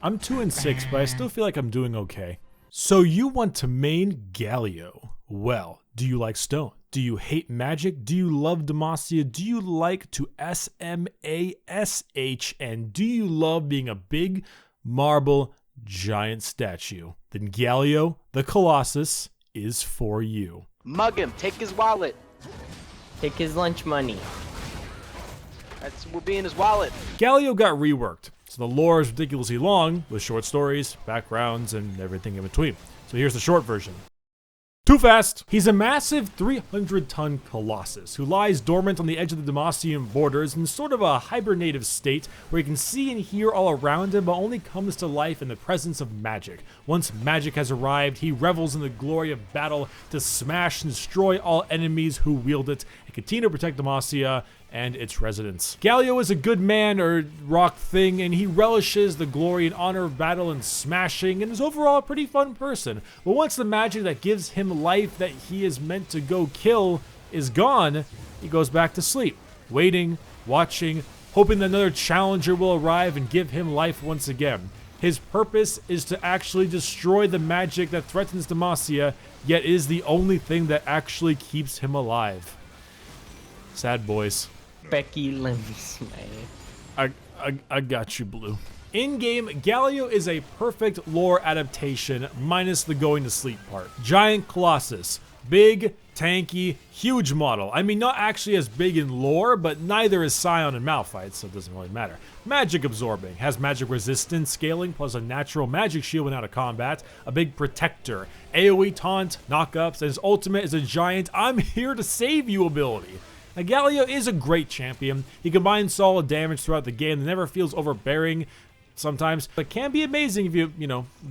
I'm 2-6, but I still feel like I'm doing okay. So you want to main Galio. Well, do you like stone? Do you hate magic? Do you love Demacia? Do you like to SMASH? And do you love being a big marble giant statue? Then Galio, the Colossus, is for you. Mug him, take his wallet. Take his lunch money. We'll be in his wallet. Galio got reworked, so the lore is ridiculously long, with short stories, backgrounds, and everything in between. So here's the short version. Too fast! He's a massive 300-ton colossus who lies dormant on the edge of the Demacian borders in sort of a hibernative state where he can see and hear all around him but only comes to life in the presence of magic. Once magic has arrived, he revels in the glory of battle to smash and destroy all enemies who wield it and continue to protect Demacia and its residents. Galio is a good man or rock thing, and he relishes the glory and honor of battle and smashing, and is overall a pretty fun person. But once the magic that gives him life that he is meant to go kill is gone, he goes back to sleep, waiting, watching, hoping that another challenger will arrive and give him life once again. His purpose is to actually destroy the magic that threatens Demacia, yet is the only thing that actually keeps him alive. Sad boys. Becky, let me smile. I got you, Blue. In-game, Galio is a perfect lore adaptation, minus the going to sleep part. Giant Colossus. Big, tanky, huge model. I mean, not actually as big in lore, but neither is Scion and Malphite, so it doesn't really matter. Magic absorbing. Has magic resistance scaling, plus a natural magic shield when out of combat. A big protector. AoE taunt, knockups, and his ultimate is a giant I'm here to save you ability. Now, Galio is a great champion. He combines solid damage throughout the game and never feels overbearing sometimes, but can be amazing if you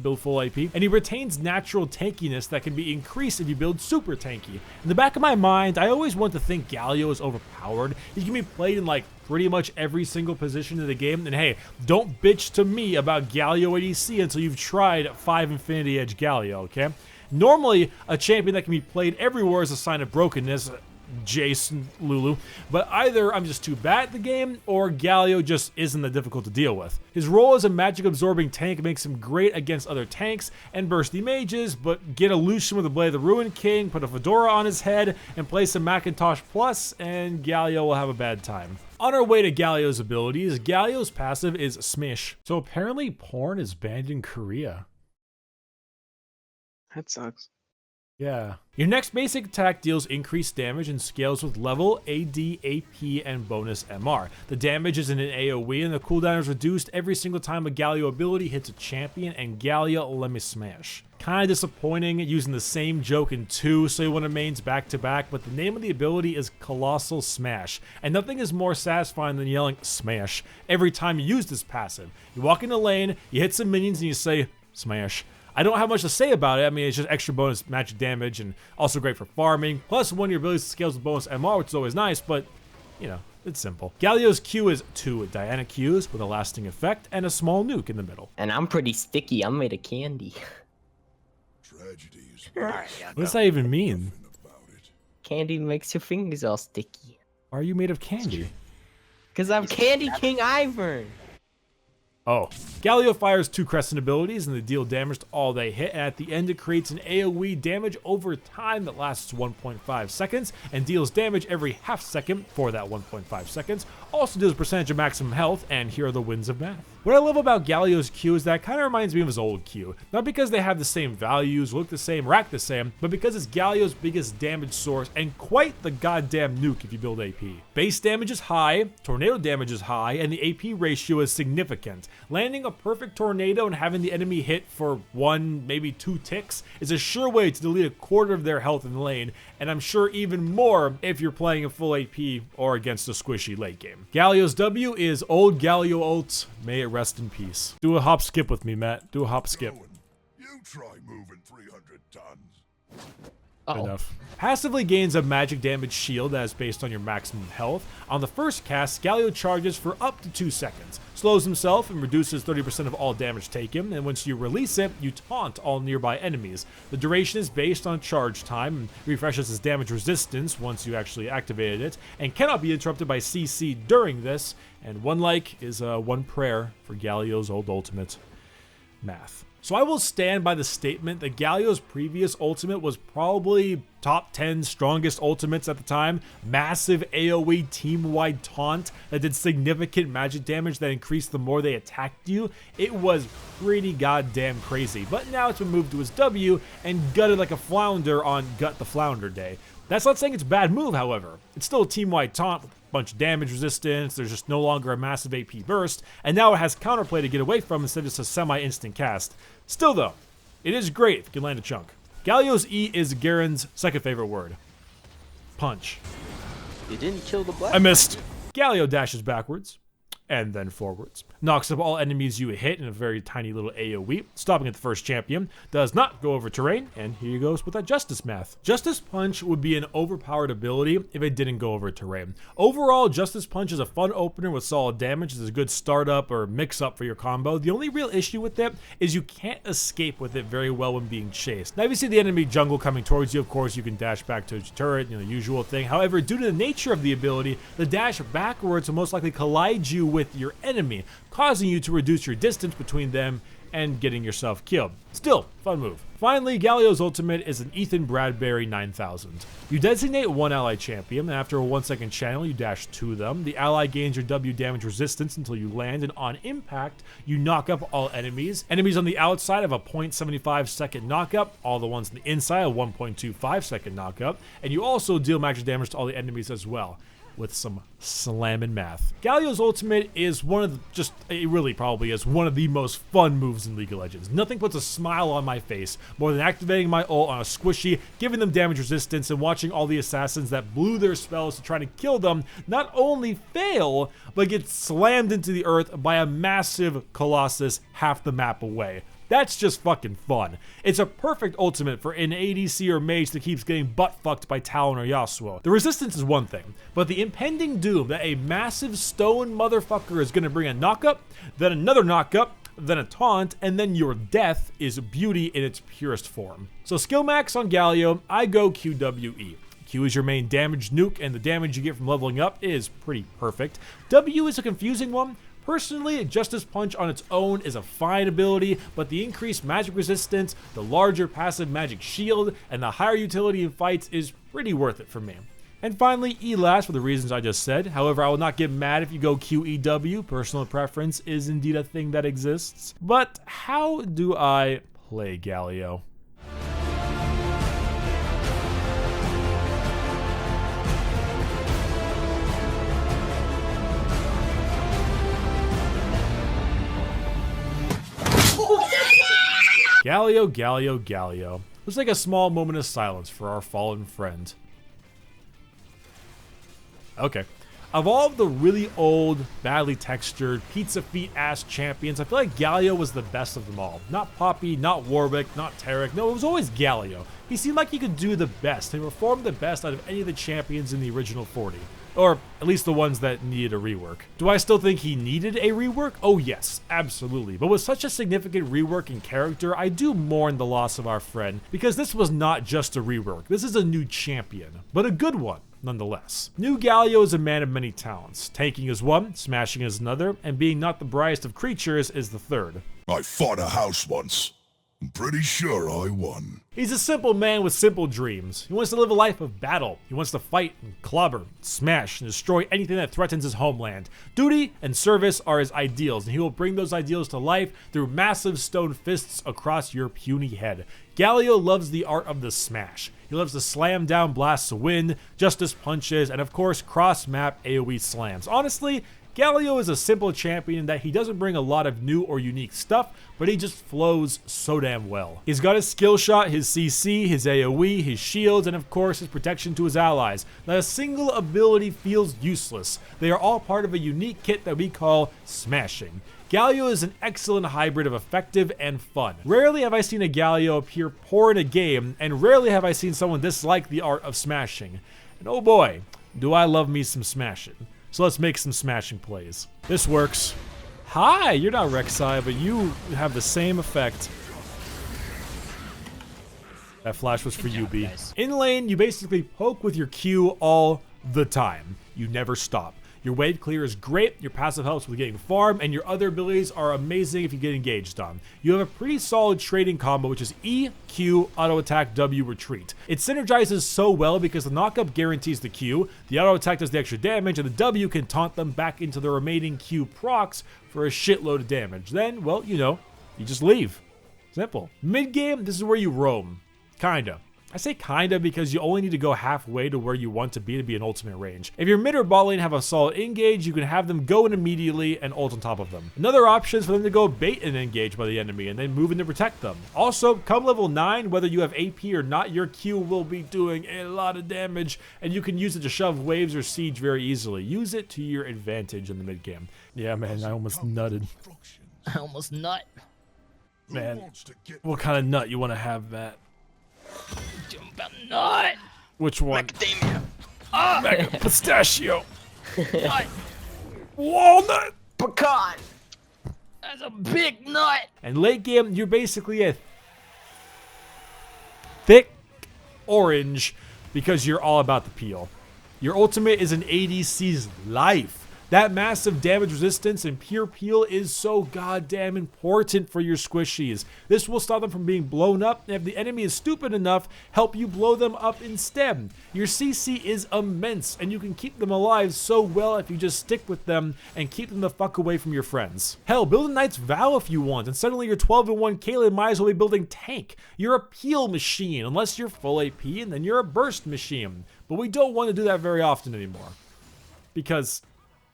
build full AP. And he retains natural tankiness that can be increased if you build super tanky. In the back of my mind, I always want to think Galio is overpowered. He can be played in like pretty much every single position of the game. And hey, don't bitch to me about Galio ADC until you've tried 5 Infinity Edge Galio, okay? Normally, a champion that can be played everywhere is a sign of brokenness. Jason, Lulu, but either I'm just too bad at the game or Galio just isn't that difficult to deal with. His role as a magic absorbing tank makes him great against other tanks and bursty mages, but get a Lucian with the Blade of the Ruined King, put a fedora on his head, and play some Macintosh Plus, and Galio will have a bad time. On our way to Galio's abilities, Galio's passive is Smash. So apparently porn is banned in Korea. That sucks. Yeah. Your next basic attack deals increased damage and scales with level, AD, AP, and bonus MR. The damage is in an AoE and the cooldown is reduced every single time a Galio ability hits a champion, and Galio let me smash. Kinda disappointing using the same joke in 2, so you want to mains back to back, but the name of the ability is Colossal Smash, and nothing is more satisfying than yelling smash every time you use this passive. You walk in a lane, you hit some minions, and you say smash. I don't have much to say about it. I mean, it's just extra bonus magic damage and also great for farming. Plus, one of your abilities scales with bonus MR, which is always nice, but, it's simple. Galio's Q is 2 Diana Qs with a lasting effect and a small nuke in the middle. And I'm pretty sticky. I'm made of candy. All right, What does that even mean? Candy makes your fingers all sticky. Why are you made of candy? Because I'm Candy King Ivern. Oh. Galio fires 2 Crescent abilities and they deal damage to all they hit, and at the end it creates an AoE damage over time that lasts 1.5 seconds and deals damage every half second for that 1.5 seconds. Also deals percentage of maximum health, and here are the winds of math. What I love about Galio's Q is that it kind of reminds me of his old Q. Not because they have the same values, look the same, or act the same, but because it's Galio's biggest damage source and quite the goddamn nuke if you build AP. Base damage is high, tornado damage is high, and the AP ratio is significant. Landing a perfect tornado and having the enemy hit for 1, maybe 2 ticks is a sure way to delete a quarter of their health in the lane, and I'm sure even more if you're playing a full AP or against a squishy late game. Galio's W is Old Galio ult, may it rest in peace. Do a hop skip with me, Matt. Do a hop skip. You try moving 300 tons. Enough. Passively gains a magic damage shield that is based on your maximum health. On the first cast, Galio charges for up to 2 seconds, slows himself and reduces 30% of all damage taken, and once you release it, you taunt all nearby enemies. The duration is based on charge time and refreshes his damage resistance once you actually activated it, and cannot be interrupted by CC during this, and one like is one prayer for Galio's old ultimate. math. So I will stand by the statement that Galio's previous ultimate was probably top 10 strongest ultimates at the time. Massive AoE team-wide taunt that did significant magic damage that increased the more they attacked you. It was pretty goddamn crazy. But now it's been moved to his W and gutted like a flounder on Gut the Flounder Day. That's not saying it's a bad move, however. It's still a team-wide taunt with a bunch of damage resistance. There's just no longer a massive AP burst, and now it has counterplay to get away from instead of just a semi-instant cast. Still though, it is great if you can land a chunk. Galio's E is Garen's second favorite word. Punch. You didn't kill the black. I missed. Galio dashes backwards and then forwards. Knocks up all enemies you hit in a very tiny little AoE, stopping at the first champion. Does not go over terrain, and here he goes with that Justice math. Justice Punch would be an overpowered ability if it didn't go over terrain. Overall, Justice Punch is a fun opener with solid damage. It's a good startup or mix-up for your combo. The only real issue with it is you can't escape with it very well when being chased. Now, if you see the enemy jungle coming towards you, of course, you can dash back to your turret, the usual thing. However, due to the nature of the ability, the dash backwards will most likely collide you with your enemy, causing you to reduce your distance between them and getting yourself killed. Still, fun move. Finally, Galio's ultimate is an Ethan Bradbury 9000. You designate one ally champion, and after a 1-second channel, you dash to them. The ally gains your W damage resistance until you land, and on impact, you knock up all enemies. Enemies on the outside have a 0.75 second knockup, all the ones on the inside a 1.25 second knockup, and you also deal magic damage to all the enemies as well, with some slamming math. Galio's ultimate is it really probably is one of the most fun moves in League of Legends. Nothing puts a smile on my face more than activating my ult on a squishy, giving them damage resistance, and watching all the assassins that blew their spells to try to kill them not only fail, but get slammed into the earth by a massive Colossus half the map away. That's just fucking fun. It's a perfect ultimate for an ADC or mage that keeps getting butt-fucked by Talon or Yasuo. The resistance is one thing, but the impending doom that a massive stone motherfucker is gonna bring a knockup, then another knockup, then a taunt, and then your death is beauty in its purest form. So skill max on Galio, I go QWE. Q is your main damage nuke, and the damage you get from leveling up is pretty perfect. W is a confusing one. Personally, Justice Punch on its own is a fine ability, but the increased magic resistance, the larger passive magic shield, and the higher utility in fights is pretty worth it for me. And finally, E last for the reasons I just said. However, I will not get mad if you go QEW. Personal preference is indeed a thing that exists. But how do I play Galio? Galio, Galio, Galio. Let's take a small moment of silence for our fallen friend. Okay. Of all of the really old, badly textured, pizza feet ass champions, I feel like Galio was the best of them all. Not Poppy, not Warwick, not Tarek. No, it was always Galio. He seemed like he could do the best. He performed the best out of any of the champions in the original 40. Or at least the ones that needed a rework. Do I still think he needed a rework? Oh yes, absolutely. But with such a significant rework in character, I do mourn the loss of our friend, because this was not just a rework. This is a new champion, but a good one nonetheless. New Galio is a man of many talents. Tanking is one, smashing is another, and being not the brightest of creatures is the third. I fought a house once. I'm pretty sure I won. He's a simple man with simple dreams. He wants to live a life of battle. He wants to fight and clobber, smash, and destroy anything that threatens his homeland. Duty and service are his ideals, and he will bring those ideals to life through massive stone fists across your puny head. Galio loves the art of the smash. He loves to slam down blasts to win, justice punches, and of course cross-map AoE slams. Honestly, Galio is a simple champion that he doesn't bring a lot of new or unique stuff, but he just flows so damn well. He's got his skill shot, his CC, his AoE, his shields, and of course his protection to his allies. Not a single ability feels useless. They are all part of a unique kit that we call smashing. Galio is an excellent hybrid of effective and fun. Rarely have I seen a Galio appear poor in a game, and rarely have I seen someone dislike the art of smashing. And oh boy, do I love me some smashing. So let's make some smashing plays. This works. Hi, you're not Rek'Sai, but you have the same effect. That flash was for you, B. In lane, you basically poke with your Q all the time. You never stop. Your wave clear is great, your passive helps with getting farm, and your other abilities are amazing if you get engaged on. You have a pretty solid trading combo, which is E, Q, auto attack, W, retreat. It synergizes so well because the knockup guarantees the Q, the auto attack does the extra damage, and the W can taunt them back into the remaining Q procs for a shitload of damage. Then, well, you know, you just leave. Simple. Mid-game, this is where you roam. Kinda. I say kinda because you only need to go halfway to where you want to be an ultimate range. If your mid or bot lane have a solid engage, you can have them go in immediately and ult on top of them. Another option is for them to go bait and engage by the enemy and then move in to protect them. Also, come level 9, whether you have AP or not, your Q will be doing a lot of damage and you can use it to shove waves or siege very easily. Use it to your advantage in the mid game. Yeah, man, I almost nutted. I almost nut. Man, what kind of nut you want to have, Matt? Nut. Which one? Macadamia. Mega pistachio. Nut. Walnut. Pecan. That's a big nut. And late game, you're basically a thick orange because you're all about the peel. Your ultimate is an ADC's life. That massive damage resistance and pure peel is so goddamn important for your squishies. This will stop them from being blown up, and if the enemy is stupid enough, help you blow them up instead. Your CC is immense, and you can keep them alive so well if you just stick with them and keep them the fuck away from your friends. Hell, build a Knight's Vow if you want, and suddenly your 12-1 Kaylin might as well be building tank. You're a peel machine, unless you're full AP, and then you're a burst machine. But we don't want to do that very often anymore. Because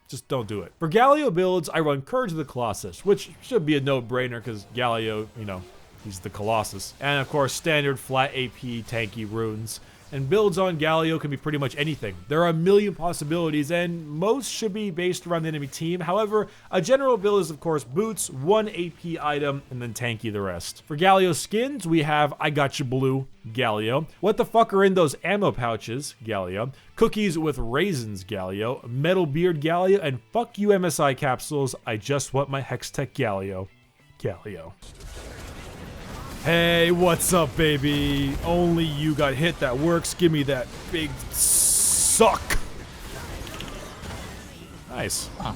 just don't do it. For Galio builds, I run Courage of the Colossus, which should be a no-brainer because Galio, you know, he's the Colossus. And of course, standard flat AP tanky runes. And builds on Galio can be pretty much anything. There are a million possibilities, and most should be based around the enemy team. However, a general build is, of course, boots, 1 AP item, and then tanky the rest. For Galio skins, we have I Got You Blue, Galio. What the fuck are in those ammo pouches, Galio. Cookies with raisins, Galio. Metal beard, Galio. And fuck you MSI capsules, I just want my Hextech Galio. Galio. Hey, what's up, baby? Only you got hit, that works. Give me that big suck. Nice. Oh.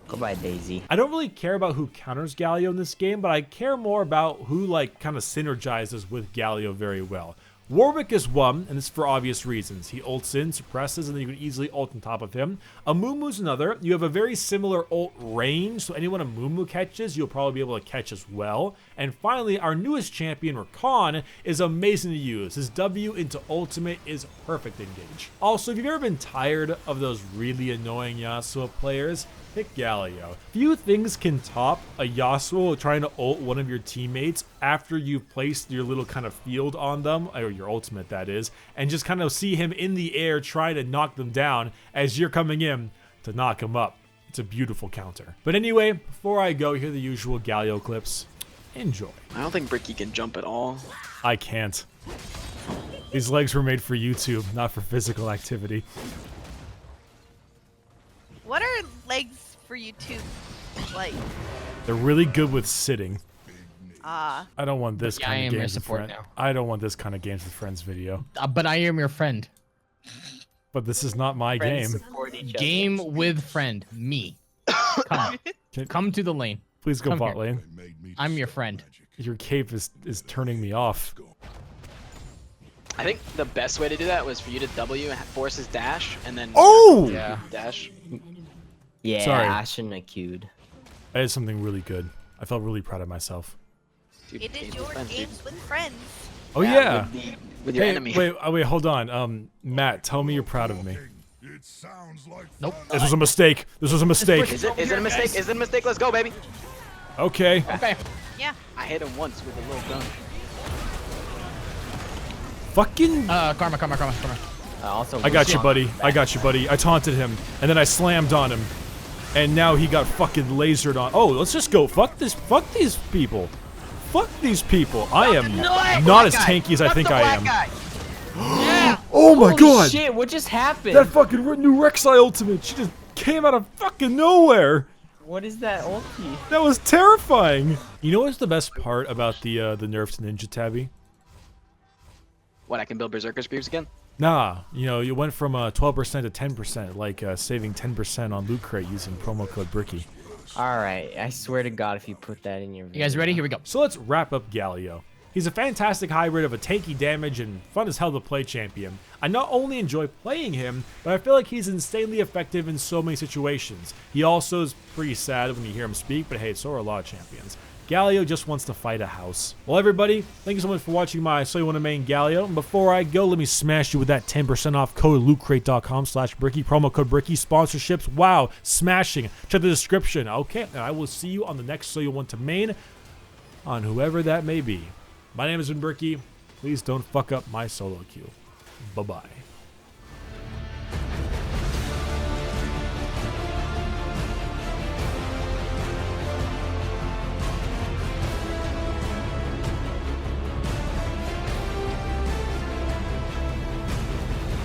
Goodbye, Daisy. I don't really care about who counters Galio in this game, but I care more about who, like, kind of synergizes with Galio very well. Warwick is one, and this is for obvious reasons. He ults in, suppresses, and then you can easily ult on top of him. Amumu's another. You have a very similar ult range, so anyone Amumu catches, you'll probably be able to catch as well. And finally, our newest champion, Rakan, is amazing to use. His W into ultimate is perfect engage. Also, if you've ever been tired of those really annoying Yasuo players, pick Galio. Few things can top a Yasuo trying to ult one of your teammates after you've placed your little kind of field on them, or your ultimate that is, and just kind of see him in the air trying to knock them down as you're coming in to knock him up. It's a beautiful counter. But anyway, before I go, here are the usual Galio clips. Enjoy. I don't think Bricky can jump at all. I can't. These legs were made for YouTube, not for physical activity. What are legs for YouTube like? They're really good with sitting. Ah. I don't want this Yeah, I kind am of your games with support friends. now. I don't want this kind of games with friends video. But I am your friend. But this is not my Friends game. support each other. Game with friend. Me. Come. Come to the lane. Please go Come bot here. lane. I'm your friend. Your cape is turning me off. I think the best way to do that was for you to W and force his dash, and then Oh! Yeah. dash. Yeah, Sorry. I shouldn't have queued. I did something really good. I felt really proud of myself. Dude, It is games your with friends, dude. games with friends. Oh yeah. With your Hey, enemy. wait, hold on. Matt, tell me you're proud of me. It sounds like Nope. This was a mistake. This was a mistake. Is it a mistake? Is it a mistake? Let's go, baby. Okay. Okay. Yeah. I hit him once with a little gun. Fucking. Karma. Also, I got you, Wuxian- buddy. I got you, buddy. I taunted him, and then I slammed on him, and now he got fucking lasered on. Oh, let's just go. Fuck this. Fuck these people. Fuck these people. I am not as tanky as I think I am. Oh my Holy god! shit, what just happened? That fucking new Rek'Sai ultimate. She just came out of fucking nowhere. What is that ulti? That was terrifying. You know what's the best part about the nerf to Ninja Tabby? What, I can build Berserker Spears again? Nah, you know, you went from 12% to 10%, like saving 10% on Loot Crate using promo code Bricky. Alright, I swear to God if you put that in your video. You guys ready? Here we go. So let's wrap up Galio. He's a fantastic hybrid of a tanky damage and fun as hell to play champion. I not only enjoy playing him, but I feel like he's insanely effective in so many situations. He also is pretty sad when you hear him speak, but hey, so are a lot of champions. Galio just wants to fight a house. Well, everybody, thank you so much for watching my So You Want to Main Galio. And before I go, let me smash you with that 10% off code lootcrate.com/Bricky. Promo code Bricky. Sponsorships. Wow, smashing. Check the description. Okay, and I will see you on the next So You Want to Main on whoever that may be. My name has been Bricky. Please don't fuck up my solo queue. Bye-bye.